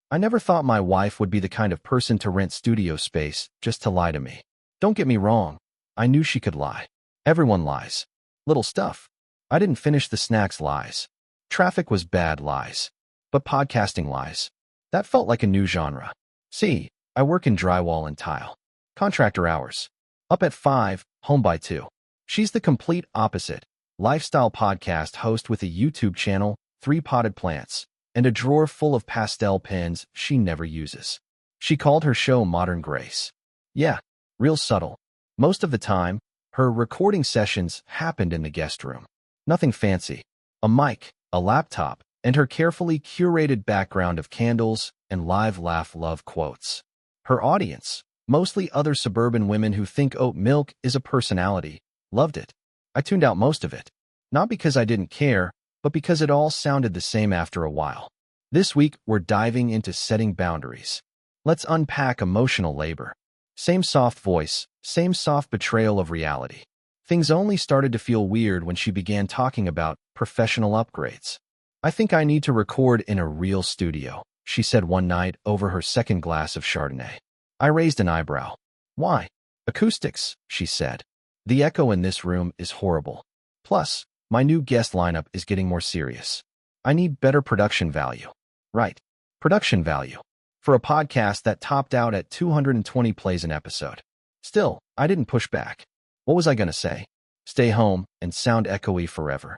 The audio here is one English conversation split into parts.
I never thought my wife would be the kind of person to rent studio space just to lie to me. Don't get me wrong. I knew she could lie. Everyone lies. Little stuff. I didn't finish the snacks lies. Traffic was bad lies. But podcasting lies. That felt like a new genre. See, I work in drywall and tile. Contractor hours. Up at 5, home by 2. She's the complete opposite. Lifestyle podcast host with a YouTube channel, 3 potted plants, and a drawer full of pastel pens she never uses. She called her show Modern Grace. Yeah, real subtle. Most of the time, her recording sessions happened in the guest room. Nothing fancy. A mic, a laptop, and her carefully curated background of candles and live laugh love quotes. Her audience, mostly other suburban women who think oat milk is a personality, loved it. I tuned out most of it. Not because I didn't care, but because it all sounded the same after a while. This week, we're diving into setting boundaries. Let's unpack emotional labor. Same soft voice, same soft betrayal of reality. Things only started to feel weird when she began talking about professional upgrades. I think I need to record in a real studio, she said one night over her second glass of Chardonnay. I raised an eyebrow. Why? Acoustics, she said. The echo in this room is horrible. Plus, my new guest lineup is getting more serious. I need better production value. Right. Production value. For a podcast that topped out at 220 plays an episode. Still, I didn't push back. What was I going to say? Stay home and sound echoey forever.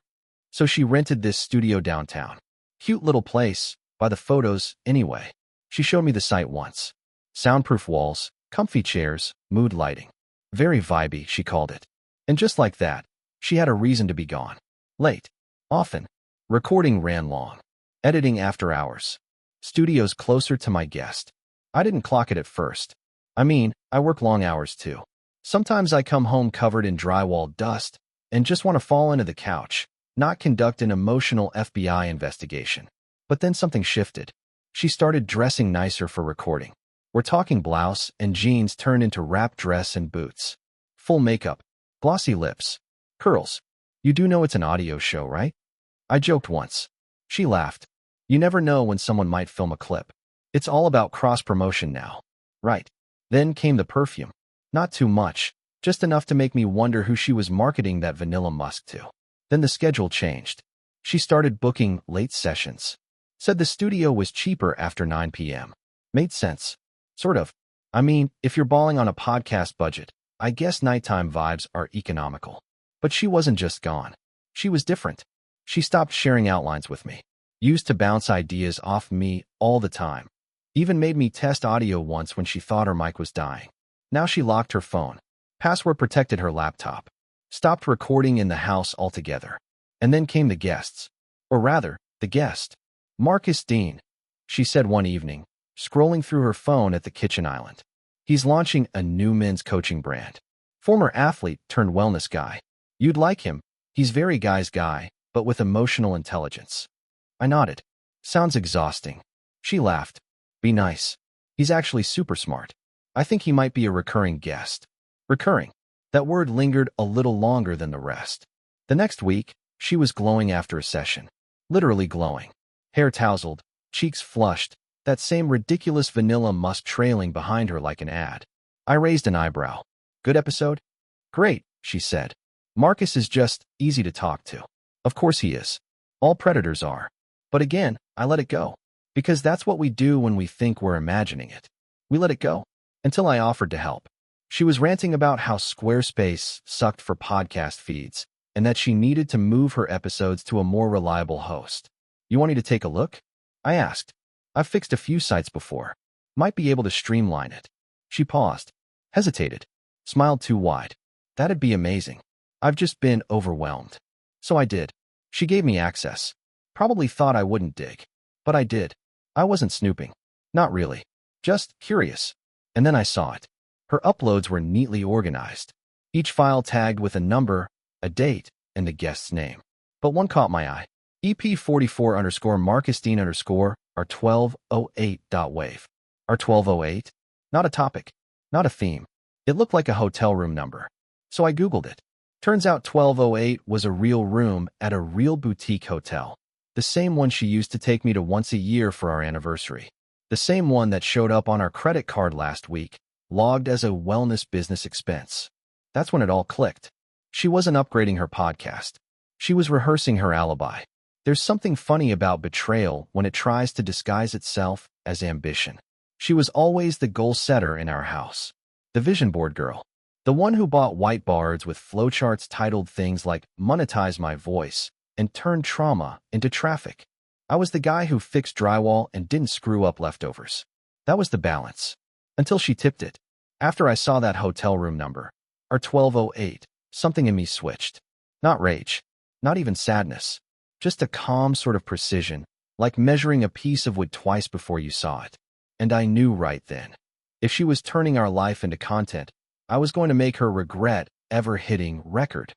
So she rented this studio downtown. Cute little place, by the photos, anyway. She showed me the site once. Soundproof walls, comfy chairs, mood lighting. Very vibey, she called it. And just like that, she had a reason to be gone. Late. Often. Recording ran long. Editing after hours. Studios closer to my guest. I didn't clock it at first. I mean, I work long hours too. Sometimes I come home covered in drywall dust and just want to fall into the couch, not conduct an emotional FBI investigation. But then something shifted. She started dressing nicer for recording. We're talking blouse and jeans turned into wrap dress and boots. Full makeup. Glossy lips. Curls. You do know it's an audio show, right? I joked once. She laughed. You never know when someone might film a clip. It's all about cross-promotion now. Right. Then came the perfume. Not too much, just enough to make me wonder who she was marketing that vanilla musk to. Then the schedule changed. She started booking late sessions. Said the studio was cheaper after 9 p.m. Made sense. Sort of. I mean, if you're balling on a podcast budget, I guess nighttime vibes are economical. But she wasn't just gone. She was different. She stopped sharing outlines with me. Used to bounce ideas off me all the time. Even made me test audio once when she thought her mic was dying. Now she locked her phone. Password protected her laptop. Stopped recording in the house altogether. And then came the guests. Or rather, the guest. Marcus Dean. She said one evening, scrolling through her phone at the kitchen island. He's launching a new men's coaching brand. Former athlete turned wellness guy. You'd like him. He's very guy's guy, but with emotional intelligence. I nodded. Sounds exhausting. She laughed. Be nice. He's actually super smart. I think he might be a recurring guest. Recurring. That word lingered a little longer than the rest. The next week, she was glowing after a session. Literally glowing. Hair tousled, cheeks flushed, that same ridiculous vanilla musk trailing behind her like an ad. I raised an eyebrow. Good episode? Great, she said. Marcus is just easy to talk to. Of course he is. All predators are. But again, I let it go. Because that's what we do when we think we're imagining it. We let it go. Until I offered to help. She was ranting about how Squarespace sucked for podcast feeds, and that she needed to move her episodes to a more reliable host. You want me to take a look? I asked. I've fixed a few sites before. Might be able to streamline it. She paused. Hesitated. Smiled too wide. That'd be amazing. I've just been overwhelmed. So I did. She gave me access. Probably thought I wouldn't dig. But I did. I wasn't snooping. Not really. Just curious. And then I saw it. Her uploads were neatly organized. Each file tagged with a number, a date, and the guest's name. But one caught my eye. EP44_Marcusdean_R1208.wave. R1208? Not a topic. Not a theme. It looked like a hotel room number. So I Googled it. Turns out 1208 was a real room at a real boutique hotel. The same one she used to take me to once a year for our anniversary. The same one that showed up on our credit card last week, logged as a wellness business expense. That's when it all clicked. She wasn't upgrading her podcast. She was rehearsing her alibi. There's something funny about betrayal when it tries to disguise itself as ambition. She was always the goal setter in our house. The vision board girl. The one who bought whiteboards with flowcharts titled things like "Monetize My Voice" and "Turn Trauma into Traffic." I was the guy who fixed drywall and didn't screw up leftovers. That was the balance. Until she tipped it. After I saw that hotel room number, our 1208, something in me switched. Not rage. Not even sadness. Just a calm sort of precision, like measuring a piece of wood twice before you saw it. And I knew right then. If she was turning our life into content, I was going to make her regret ever hitting record.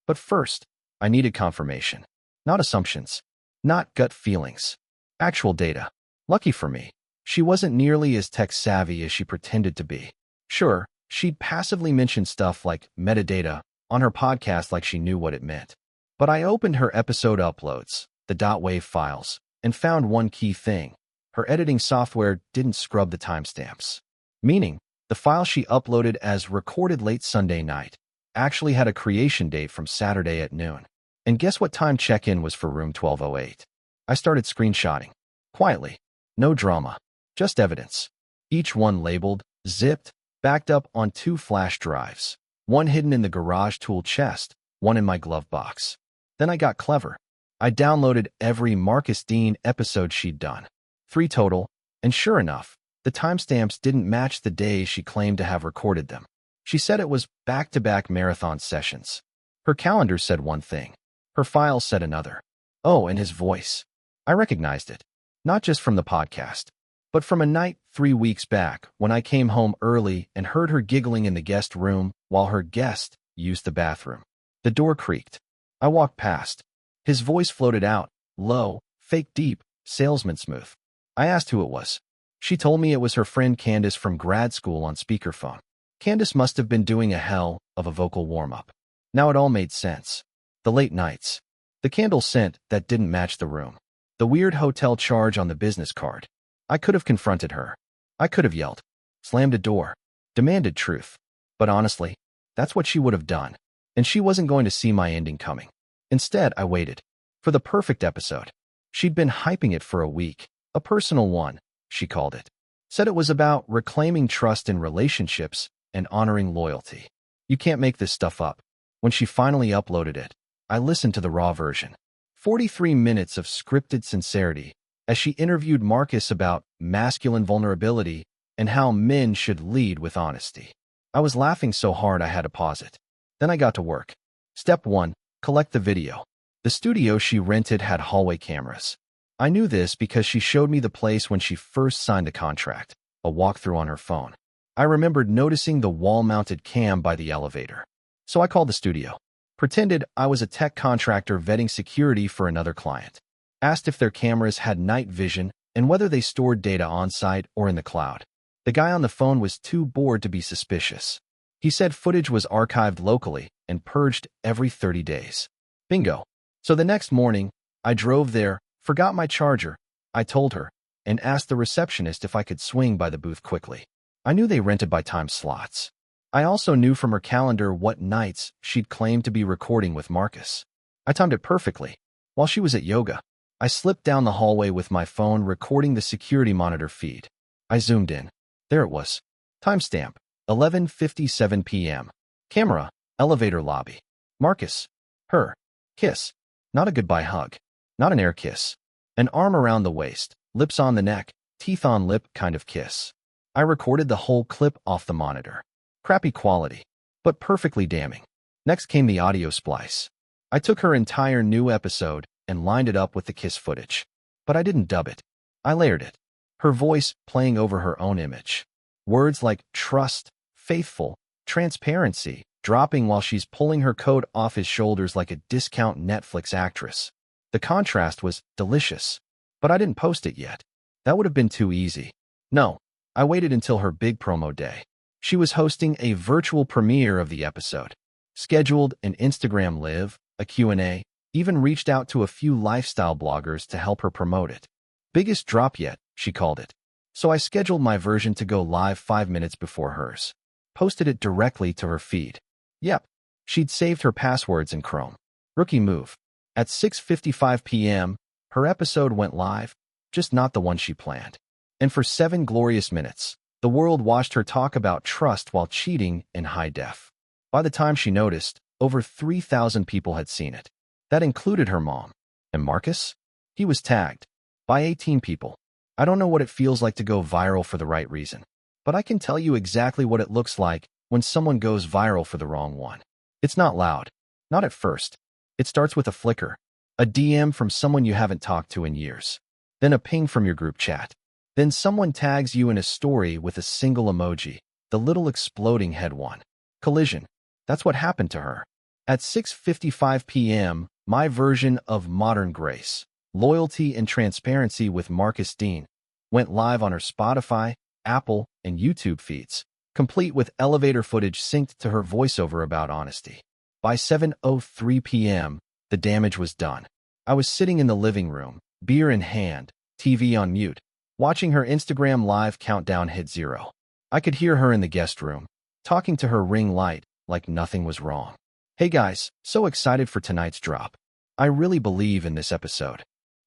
But first, I needed confirmation. Not assumptions. Not gut feelings. Actual data. Lucky for me, she wasn't nearly as tech-savvy as she pretended to be. Sure, she'd passively mention stuff like metadata on her podcast like she knew what it meant. But I opened her episode uploads, the .wav files, and found one key thing. Her editing software didn't scrub the timestamps. Meaning, the file she uploaded as recorded late Sunday night actually had a creation date from Saturday at noon. And guess what time check-in was for room 1208? I started screenshotting. Quietly. No drama. Just evidence. Each one labeled, zipped, backed up on 2 flash drives. One hidden in the garage tool chest, one in my glove box. Then I got clever. I downloaded every Marcus Dean episode she'd done. 3 total, and sure enough, the timestamps didn't match the days she claimed to have recorded them. She said it was back-to-back marathon sessions. Her calendar said one thing. Her file said another. Oh, and his voice. I recognized it. Not just from the podcast, but from a night 3 weeks back when I came home early and heard her giggling in the guest room while her guest used the bathroom. The door creaked. I walked past. His voice floated out, low, fake deep, salesman smooth. I asked who it was. She told me it was her friend Candace from grad school on speakerphone. Candace must have been doing a hell of a vocal warm-up. Now it all made sense. The late nights. The candle scent that didn't match the room. The weird hotel charge on the business card. I could have confronted her. I could have yelled. Slammed a door. Demanded truth. But honestly, that's what she would have done. And she wasn't going to see my ending coming. Instead, I waited. For the perfect episode. She'd been hyping it for a week. A personal one, she called it. Said it was about reclaiming trust in relationships and honoring loyalty. You can't make this stuff up. When she finally uploaded it, I listened to the raw version. 43 minutes of scripted sincerity as she interviewed Marcus about masculine vulnerability and how men should lead with honesty. I was laughing so hard I had to pause it. Then I got to work. Step 1, collect the video. The studio she rented had hallway cameras. I knew this because she showed me the place when she first signed the contract, a walkthrough on her phone. I remembered noticing the wall-mounted cam by the elevator. So I called the studio. Pretended I was a tech contractor vetting security for another client. Asked if their cameras had night vision and whether they stored data on-site or in the cloud. The guy on the phone was too bored to be suspicious. He said footage was archived locally and purged every 30 days. Bingo. So the next morning, I drove there, forgot my charger, I told her, and asked the receptionist if I could swing by the booth quickly. I knew they rented by time slots. I also knew from her calendar what nights she'd claimed to be recording with Marcus. I timed it perfectly. While she was at yoga, I slipped down the hallway with my phone recording the security monitor feed. I zoomed in. There it was. Timestamp, 11:57 p.m. Camera, elevator lobby. Marcus. Her. Kiss. Not a goodbye hug. Not an air kiss. An arm around the waist, lips on the neck, teeth on lip kind of kiss. I recorded the whole clip off the monitor. Crappy quality, but perfectly damning. Next came the audio splice. I took her entire new episode and lined it up with the kiss footage. But I didn't dub it. I layered it. Her voice playing over her own image. Words like trust, faithful, transparency, dropping while she's pulling her coat off his shoulders like a discount Netflix actress. The contrast was delicious, but I didn't post it yet. That would have been too easy. No, I waited until her big promo day. She was hosting a virtual premiere of the episode. Scheduled an Instagram Live, a Q&A, even reached out to a few lifestyle bloggers to help her promote it. Biggest drop yet, she called it. So I scheduled my version to go live 5 minutes before hers. Posted it directly to her feed. Yep, she'd saved her passwords in Chrome. Rookie move. At 6:55 p.m., her episode went live, just not the one she planned. And for 7 glorious minutes, the world watched her talk about trust while cheating in high def. By the time she noticed, over 3,000 people had seen it. That included her mom. And Marcus? He was tagged. By 18 people. I don't know what it feels like to go viral for the right reason. But I can tell you exactly what it looks like when someone goes viral for the wrong one. It's not loud. Not at first. It starts with a flicker. A DM from someone you haven't talked to in years. Then a ping from your group chat. Then someone tags you in a story with a single emoji, the little exploding head one. Collision. That's what happened to her. At 6:55 p.m., my version of Modern Grace, Loyalty and Transparency with Marcus Dean, went live on her Spotify, Apple, and YouTube feeds, complete with elevator footage synced to her voiceover about honesty. By 7:03 p.m., the damage was done. I was sitting in the living room, beer in hand, TV on mute, watching her Instagram live countdown hit 0. I could hear her in the guest room, talking to her ring light like nothing was wrong. Hey guys, so excited for tonight's drop. I really believe in this episode.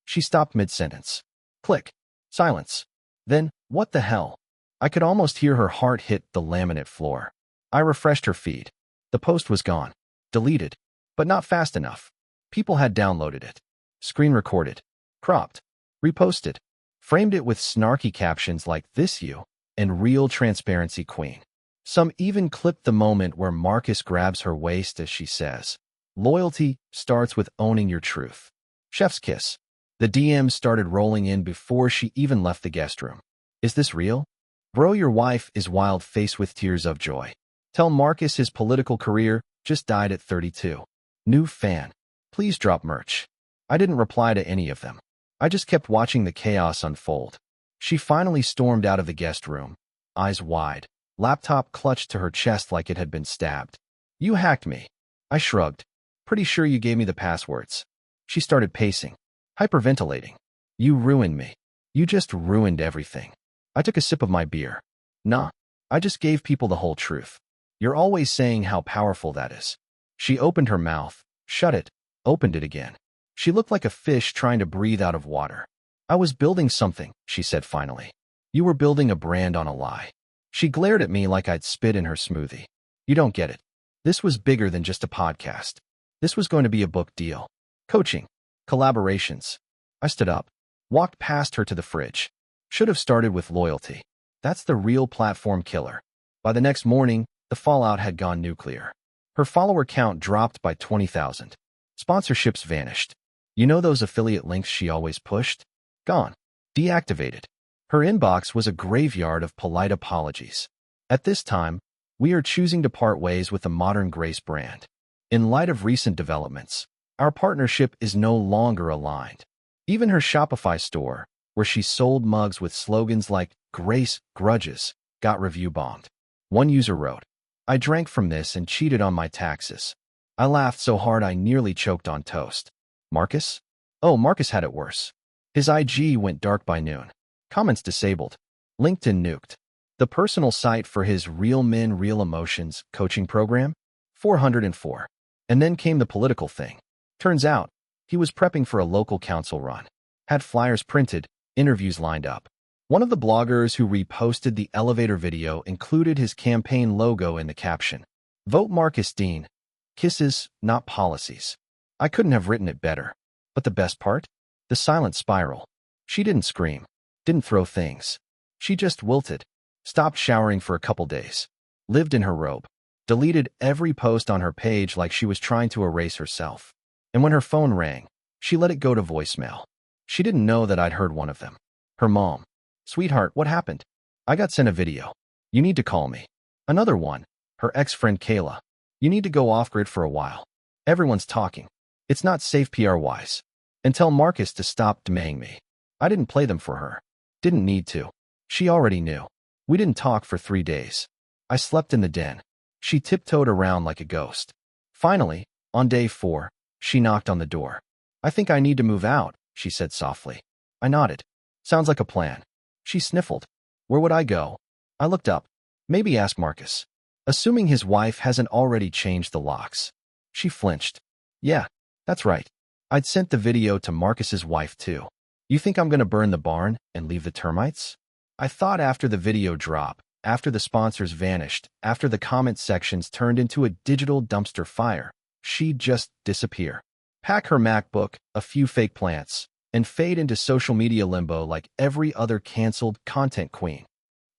She stopped mid-sentence. Click. Silence. Then, what the hell? I could almost hear her heart hit the laminate floor. I refreshed her feed. The post was gone. Deleted. But not fast enough. People had downloaded it. Screen recorded. Cropped. Reposted. Framed it with snarky captions like "This you" and "Real Transparency Queen." Some even clipped the moment where Marcus grabs her waist as she says, "Loyalty starts with owning your truth." Chef's kiss. The DMs started rolling in before she even left the guest room. Is this real? Bro, your wife is wild face with tears of joy. Tell Marcus his political career just died at 32. New fan. Please drop merch. I didn't reply to any of them. I just kept watching the chaos unfold. She finally stormed out of the guest room, eyes wide, laptop clutched to her chest like it had been stabbed. You hacked me. I shrugged. Pretty sure you gave me the passwords. She started pacing, hyperventilating. You ruined me. You just ruined everything. I took a sip of my beer. Nah, I just gave people the whole truth. You're always saying how powerful that is. She opened her mouth, shut it, opened it again. She looked like a fish trying to breathe out of water. I was building something, she said finally. You were building a brand on a lie. She glared at me like I'd spit in her smoothie. You don't get it. This was bigger than just a podcast. This was going to be a book deal. Coaching. Collaborations. I stood up, walked past her to the fridge. Should have started with loyalty. That's the real platform killer. By the next morning, the fallout had gone nuclear. Her follower count dropped by 20,000. Sponsorships vanished. You know those affiliate links she always pushed? Gone. Deactivated. Her inbox was a graveyard of polite apologies. At this time, we are choosing to part ways with the Modern Grace brand. In light of recent developments, our partnership is no longer aligned. Even her Shopify store, where she sold mugs with slogans like "Grace Grudges," got review bombed. One user wrote, "I drank from this and cheated on my taxes. I laughed so hard I nearly choked on toast." Marcus? Oh, Marcus had it worse. His IG went dark by noon. Comments disabled. LinkedIn nuked. The personal site for his Real Men, Real Emotions coaching program? 404. And then came the political thing. Turns out, he was prepping for a local council run. Had flyers printed, interviews lined up. One of the bloggers who reposted the elevator video included his campaign logo in the caption. Vote Marcus Dean. Kisses, not policies. I couldn't have written it better. But the best part? The silent spiral. She didn't scream. Didn't throw things. She just wilted. Stopped showering for a couple days. Lived in her robe. Deleted every post on her page like she was trying to erase herself. And when her phone rang, she let it go to voicemail. She didn't know that I'd heard one of them. Her mom. Sweetheart, what happened? I got sent a video. You need to call me. Another one. Her ex-friend Kayla. You need to go off-grid for a while. Everyone's talking. It's not safe PR-wise. And tell Marcus to stop demaying me. I didn't play them for her. Didn't need to. She already knew. We didn't talk for 3 days. I slept in the den. She tiptoed around like a ghost. Finally, on day 4, she knocked on the door. I think I need to move out, she said softly. I nodded. Sounds like a plan. She sniffled. Where would I go? I looked up. Maybe ask Marcus. Assuming his wife hasn't already changed the locks. She flinched. Yeah, that's right. I'd sent the video to Marcus's wife too. You think I'm gonna burn the barn and leave the termites? I thought after the video drop, after the sponsors vanished, after the comment sections turned into a digital dumpster fire, she'd just disappear. Pack her MacBook, a few fake plants, and fade into social media limbo like every other canceled content queen.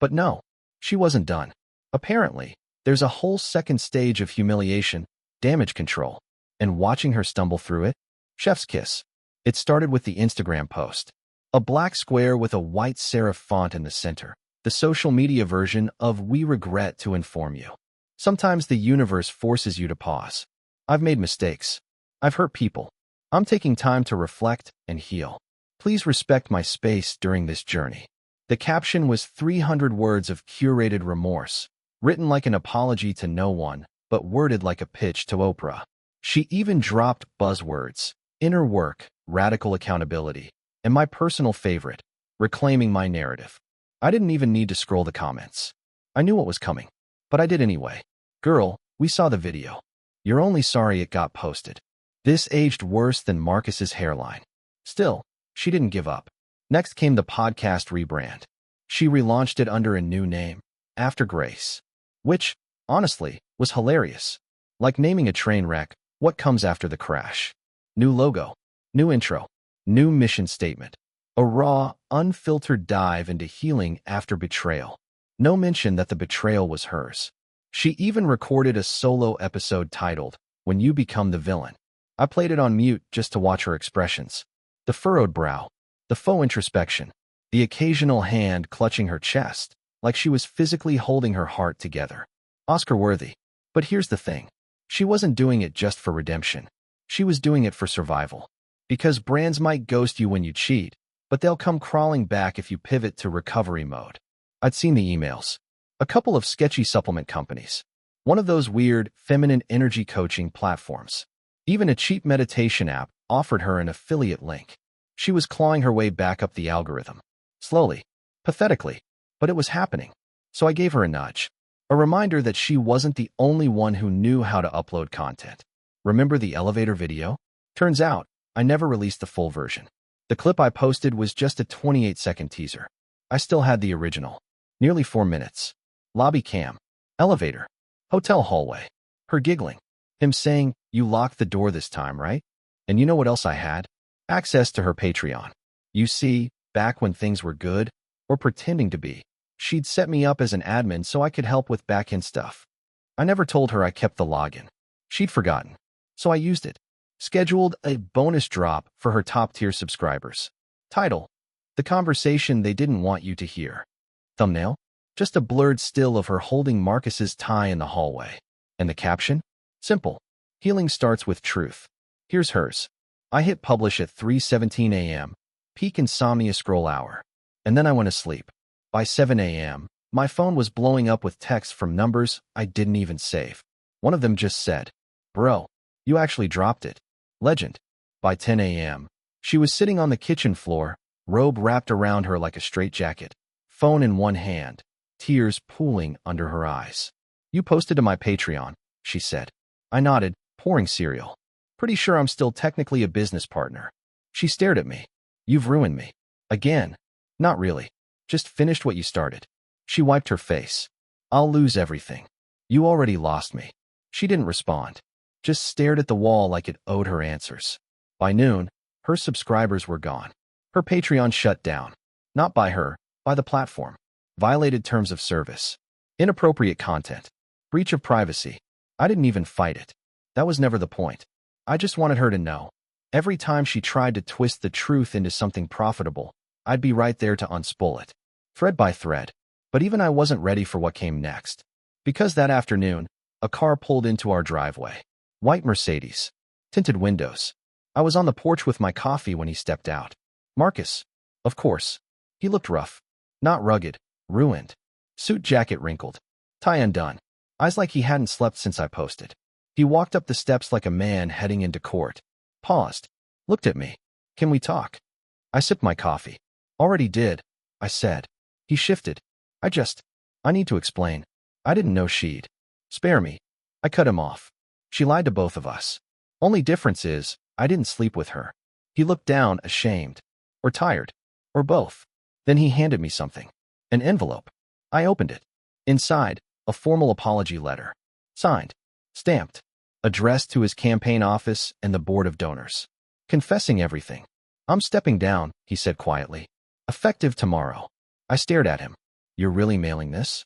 But no, she wasn't done. Apparently, there's a whole second stage of humiliation, damage control, and watching her stumble through it, chef's kiss. It started with the Instagram post. A black square with a white serif font in the center. The social media version of "We regret to inform you." Sometimes the universe forces you to pause. I've made mistakes. I've hurt people. I'm taking time to reflect and heal. Please respect my space during this journey. The caption was 300 words of curated remorse, written like an apology to no one, but worded like a pitch to Oprah. She even dropped buzzwords: inner work, radical accountability, and my personal favorite, reclaiming my narrative. I didn't even need to scroll the comments. I knew what was coming, but I did anyway. Girl, we saw the video. You're only sorry it got posted. This aged worse than Marcus's hairline. Still, she didn't give up. Next came the podcast rebrand. She relaunched it under a new name, After Grace, which, honestly, was hilarious. Like naming a train wreck, what comes after the crash? New logo, new intro, new mission statement. A raw, unfiltered dive into healing after betrayal. No mention that the betrayal was hers. She even recorded a solo episode titled, When You Become the Villain. I played it on mute just to watch her expressions. The furrowed brow, the faux introspection, the occasional hand clutching her chest, like she was physically holding her heart together. Oscar-worthy. But here's the thing. She wasn't doing it just for redemption. She was doing it for survival. Because brands might ghost you when you cheat, but they'll come crawling back if you pivot to recovery mode. I'd seen the emails. A couple of sketchy supplement companies. One of those weird, feminine energy coaching platforms. Even a cheap meditation app offered her an affiliate link. She was clawing her way back up the algorithm. Slowly. Pathetically. But it was happening. So I gave her a nudge. A reminder that she wasn't the only one who knew how to upload content. Remember the elevator video? Turns out, I never released the full version. The clip I posted was just a 28-second teaser. I still had the original. Nearly 4 minutes. Lobby cam. Elevator. Hotel hallway. Her giggling. Him saying, "You locked the door this time, right?" And you know what else I had? Access to her Patreon. You see, back when things were good, or pretending to be, she'd set me up as an admin so I could help with back-end stuff. I never told her I kept the login. She'd forgotten. So I used it. Scheduled a bonus drop for her top-tier subscribers. Title: The Conversation They Didn't Want You to Hear. Thumbnail: just a blurred still of her holding Marcus's tie in the hallway. And the caption? Simple. Healing starts with truth. Here's hers. I hit publish at 3:17 a.m., peak insomnia scroll hour. And then I went to sleep. By 7 a.m., my phone was blowing up with texts from numbers I didn't even save. One of them just said, "Bro, you actually dropped it. Legend." By 10 a.m., she was sitting on the kitchen floor, robe wrapped around her like a straitjacket, phone in one hand, tears pooling under her eyes. "You posted to my Patreon," she said. I nodded, pouring cereal. "Pretty sure I'm still technically a business partner." She stared at me. "You've ruined me." Again. "Not really. Just finished what you started." She wiped her face. "I'll lose everything." "You already lost me." She didn't respond. Just stared at the wall like it owed her answers. By noon, her subscribers were gone. Her Patreon shut down. Not by her, by the platform. Violated terms of service. Inappropriate content. Breach of privacy. I didn't even fight it. That was never the point. I just wanted her to know. Every time she tried to twist the truth into something profitable, I'd be right there to unspool it. Thread by thread. But even I wasn't ready for what came next. Because that afternoon, a car pulled into our driveway. White Mercedes. Tinted windows. I was on the porch with my coffee when he stepped out. Marcus. Of course. He looked rough. Not rugged. Ruined. Suit jacket wrinkled. Tie undone. Eyes like he hadn't slept since I posted. He walked up the steps like a man heading into court. Paused. Looked at me. "Can we talk?" I sipped my coffee. "Already did," I said. He shifted. I need to explain. I didn't know she'd. Spare me. I cut him off. She lied to both of us. Only difference is, I didn't sleep with her. He looked down, ashamed. Or tired. Or both. Then he handed me something. An envelope. I opened it. Inside, a formal apology letter. Signed. Stamped. Addressed to his campaign office and the board of donors. Confessing everything. I'm stepping down, he said quietly. Effective tomorrow. I stared at him. You're really mailing this?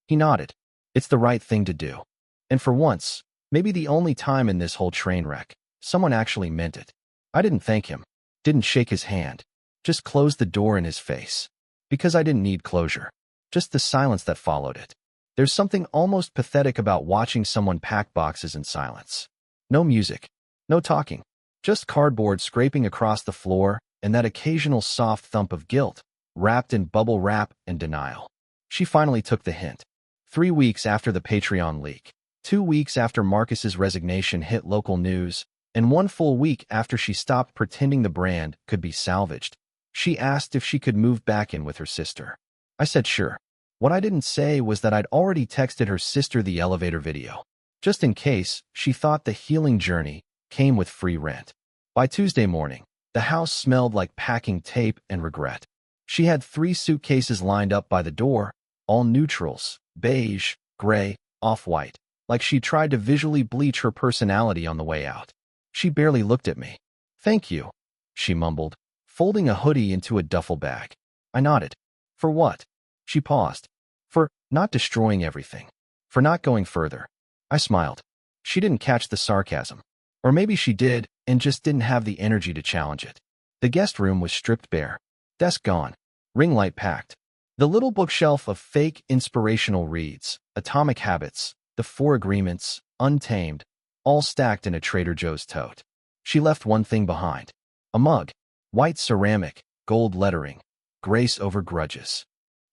He nodded. It's the right thing to do. And for once, maybe the only time in this whole train wreck, someone actually meant it. I didn't thank him. Didn't shake his hand. Just closed the door in his face. Because I didn't need closure. Just the silence that followed it. There's something almost pathetic about watching someone pack boxes in silence. No music. No talking. Just cardboard scraping across the floor and that occasional soft thump of guilt, wrapped in bubble wrap and denial. She finally took the hint. 3 weeks after the Patreon leak. 2 weeks after Marcus's resignation hit local news, and 1 full week after she stopped pretending the brand could be salvaged. She asked if she could move back in with her sister. I said sure. What I didn't say was that I'd already texted her sister the elevator video, just in case she thought the healing journey came with free rent. By Tuesday morning, the house smelled like packing tape and regret. She had 3 suitcases lined up by the door, all neutrals, beige, gray, off-white, like she tried to visually bleach her personality on the way out. She barely looked at me. Thank you, she mumbled, folding a hoodie into a duffel bag. I nodded. For what? She paused. For not destroying everything. For not going further. I smiled. She didn't catch the sarcasm. Or maybe she did, and just didn't have the energy to challenge it. The guest room was stripped bare. Desk gone. Ring light packed. The little bookshelf of fake inspirational reads, Atomic Habits, The 4 Agreements, Untamed, all stacked in a Trader Joe's tote. She left one thing behind. A mug. White ceramic, gold lettering. Grace over grudges.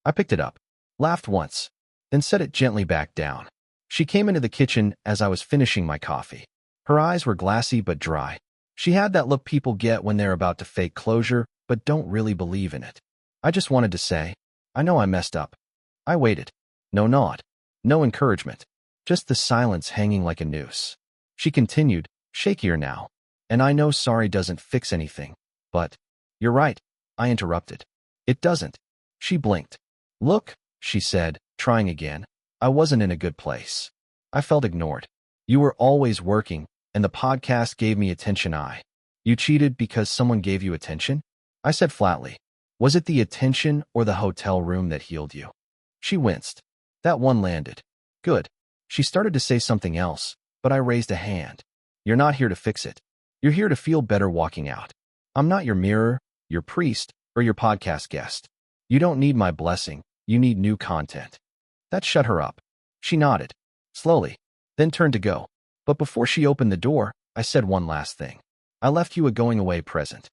I picked it up, laughed once, then set it gently back down. She came into the kitchen as I was finishing my coffee. Her eyes were glassy but dry. She had that look people get when they're about to fake closure but don't really believe in it. I just wanted to say, I know I messed up. I waited. No nod. No encouragement. Just the silence hanging like a noose. She continued, shakier now. And I know sorry doesn't fix anything. But, you're right, I interrupted. It doesn't. She blinked. Look, she said, trying again. I wasn't in a good place. I felt ignored. You were always working, and the podcast gave me attention. You cheated because someone gave you attention? I said flatly. Was it the attention or the hotel room that healed you? She winced. That one landed. Good. She started to say something else, but I raised a hand. You're not here to fix it. You're here to feel better walking out. I'm not your mirror, your priest, or your podcast guest. You don't need my blessing. You need new content. That shut her up. She nodded. Slowly. Then turned to go. But before she opened the door, I said one last thing. I left you a going-away present.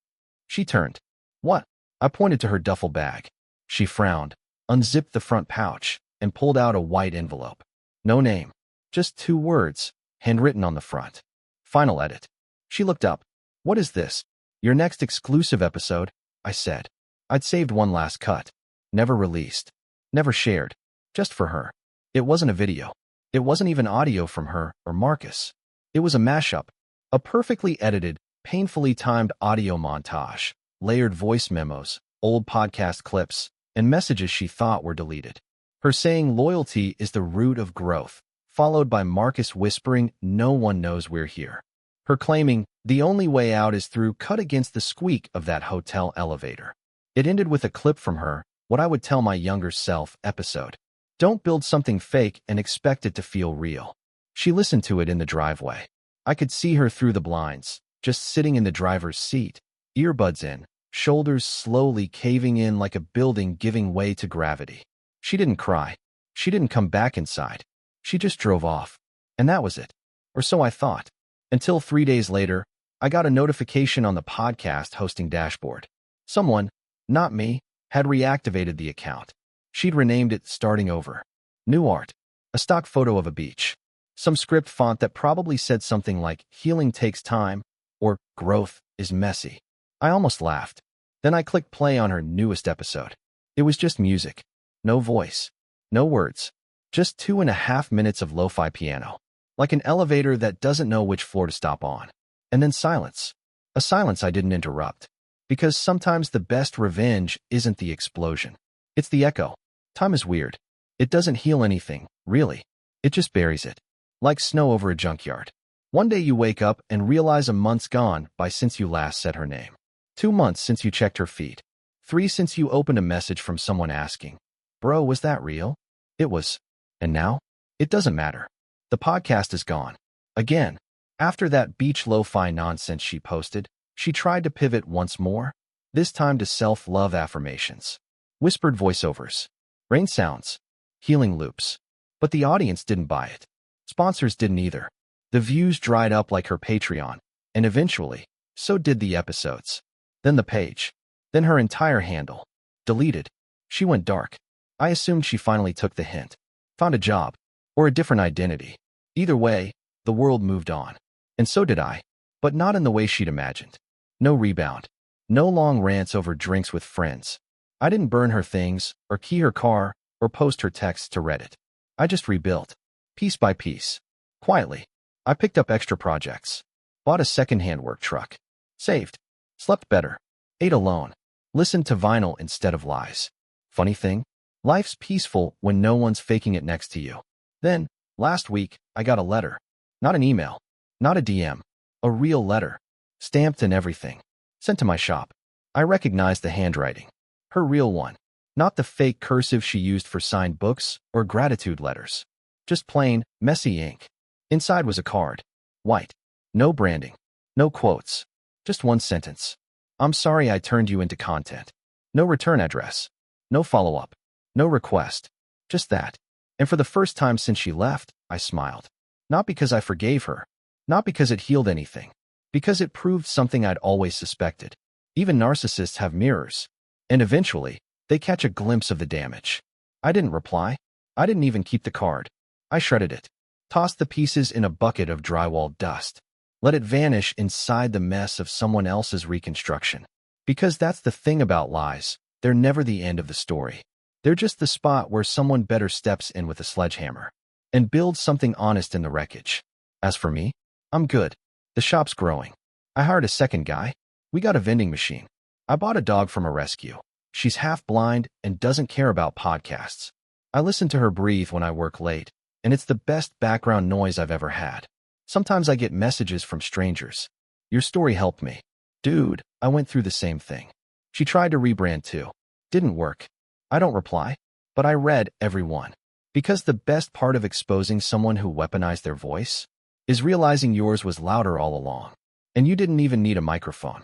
She turned. What? I pointed to her duffel bag. She frowned, unzipped the front pouch, and pulled out a white envelope. No name. Just 2 words, handwritten on the front. Final edit. She looked up. What is this? Your next exclusive episode, I said. I'd saved one last cut. Never released. Never shared. Just for her. It wasn't a video. It wasn't even audio from her or Marcus. It was a mashup. A perfectly edited, painfully timed audio montage. Layered voice memos, old podcast clips, and messages she thought were deleted. Her saying loyalty is the root of growth, followed by Marcus whispering, no one knows we're here. Her claiming, the only way out is through, cut against the squeak of that hotel elevator. It ended with a clip from her, what I would tell my younger self episode. Don't build something fake and expect it to feel real. She listened to it in the driveway. I could see her through the blinds, just sitting in the driver's seat, earbuds in, shoulders slowly caving in like a building giving way to gravity. She didn't cry. She didn't come back inside. She just drove off. And that was it. Or so I thought. Until 3 days later, I got a notification on the podcast hosting dashboard. Someone, not me, had reactivated the account. She'd renamed it Starting Over. New art. A stock photo of a beach. Some script font that probably said something like, healing takes time, or growth is messy. I almost laughed. Then I clicked play on her newest episode. It was just music. No voice. No words. Just 2.5 minutes of lo-fi piano. Like an elevator that doesn't know which floor to stop on. And then silence. A silence I didn't interrupt. Because sometimes the best revenge isn't the explosion. It's the echo. Time is weird. It doesn't heal anything, really. It just buries it. Like snow over a junkyard. One day you wake up and realize a month's gone by since you last said her name. 2 months since you checked her feed. 3 since you opened a message from someone asking, "Bro, was that real?" It was. And now? It doesn't matter. The podcast is gone. Again. After that beach lo-fi nonsense she posted, she tried to pivot once more, this time to self-love affirmations. Whispered voiceovers. Rain sounds. Healing loops. But the audience didn't buy it. Sponsors didn't either. The views dried up like her Patreon, and eventually, so did the episodes. Then the page. Then her entire handle. Deleted. She went dark. I assumed she finally took the hint. Found a job. Or a different identity. Either way, the world moved on. And so did I. But not in the way she'd imagined. No rebound. No long rants over drinks with friends. I didn't burn her things, or key her car, or post her texts to Reddit. I just rebuilt. Piece by piece. Quietly. I picked up extra projects. Bought a second-hand work truck. Saved. Slept better. Ate alone. Listened to vinyl instead of lies. Funny thing? Life's peaceful when no one's faking it next to you. Then, last week, I got a letter. Not an email. Not a DM. A real letter. Stamped and everything. Sent to my shop. I recognized the handwriting. Her real one. Not the fake cursive she used for signed books or gratitude letters. Just plain, messy ink. Inside was a card. White. No branding. No quotes. Just one sentence. "I'm sorry I turned you into content." No return address. No follow-up. No request. Just that. And for the first time since she left, I smiled. Not because I forgave her. Not because it healed anything. Because it proved something I'd always suspected. Even narcissists have mirrors. And eventually, they catch a glimpse of the damage. I didn't reply. I didn't even keep the card. I shredded it. Tossed the pieces in a bucket of drywall dust. Let it vanish inside the mess of someone else's reconstruction. Because that's the thing about lies. They're never the end of the story. They're just the spot where someone better steps in with a sledgehammer and builds something honest in the wreckage. As for me, I'm good. The shop's growing. I hired a second guy. We got a vending machine. I bought a dog from a rescue. She's half blind and doesn't care about podcasts. I listen to her breathe when I work late, and it's the best background noise I've ever had. Sometimes I get messages from strangers. "Your story helped me." Dude, I went through the same thing. She tried to rebrand too. Didn't work. I don't reply, but I read every one. Because the best part of exposing someone who weaponized their voice is realizing yours was louder all along, and you didn't even need a microphone.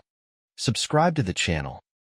Subscribe to the channel